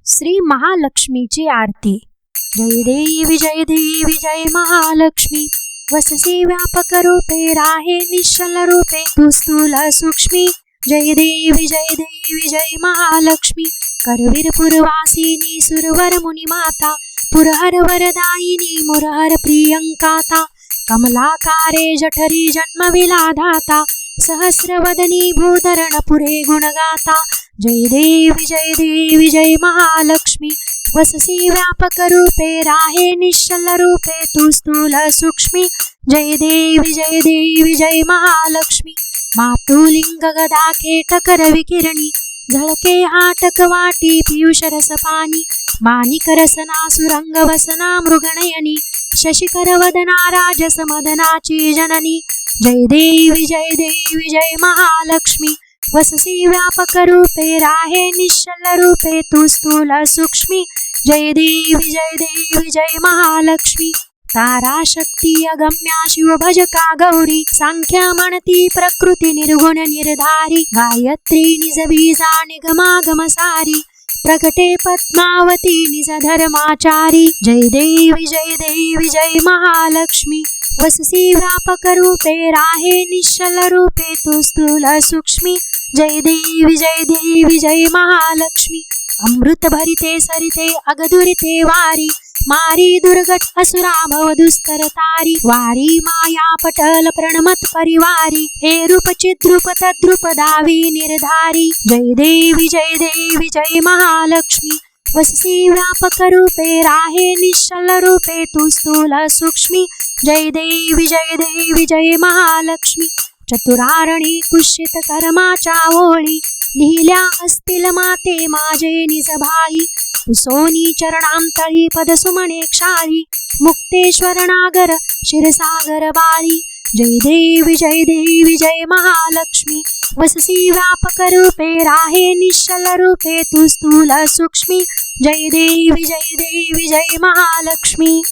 श्री महालक्ष्मीची आरती। जय देवी जय महालक्ष्मी, वससी व्यापक रूपे, राहे निश्चल रूपे, तू स्थूल सूक्ष्मी। जय देवी जय महालक्ष्मी, करवीर पुरवासिनी, सुरवर मुनी माता, पुरहर वरदायिनी, मुरहर प्रियंकाता, कमलाकारे जठरी जन्म विलाधाता, सहस्रवदनी भूधरण पुरे गुणगाता। जय देवी जय महालक्ष्मी, वससी व्यापक रूपे, राहे निश्चल रूपे, तू स्थूल सूक्ष्मी। जय देवी जय महालक्ष्मी, मातुलिंग गदा खेटकर विकिरणी, झळके हाटक वाटी पियुष रसपानी, माणिक रसना सुरंग वसना मृगनयनी, शशिकर वदना राजस मदनाची जननी। जय देवी जय महालक्ष्मी, वससी व्यापक रूपे, राहे निश्चल रूपे, तू स्थूल सूक्ष्मी। जय देवी जय महालक्ष्मी, तारा शक्ती अगम्या शिव भजका गौरी, सांख्य म्हणती प्रकृती निर्गुण निर्धारी, गायत्री निज बीजा निगमागम सारी, प्रकटे पद्मावती निज धर्माचारी। जय देवी जय महालक्ष्मी, वससी व्यापक रूपे, राहे निश्चल रूपे, तू स्थूल सूक्ष्मी। जय देवी जय महालक्ष्मी, अमृत भरिते सरिते अगदुरिते वारी, मारी दुर्गट असुरा भव दुस्तर तारी, वारी माया पटल प्रणमत परिवारी, हे रूप चिद्रूप तद्रूप दावी निर्धारी। जय देवी जय महालक्ष्मी, वससी व्यापक रूपे, राहे निश्चल रूपे, तू स्थूल सूक्ष्मी। जय देवी जय महालक्ष्मी, चतुरारणी कुशित कर्माच्या ओळी, लिहिल्या असतील माते माझे निज भाई, कुसोनी चरणांतळी पदसुमने क्षाळी, मुक्तेश्वर नागर क्षीरसागर बाळी। जय देवी जय महालक्ष्मी, वससी व्यापक रूपे, राहे निश्चल रूपे, तू स्थूल सूक्ष्मी। जय देवी जय महालक्ष्मी।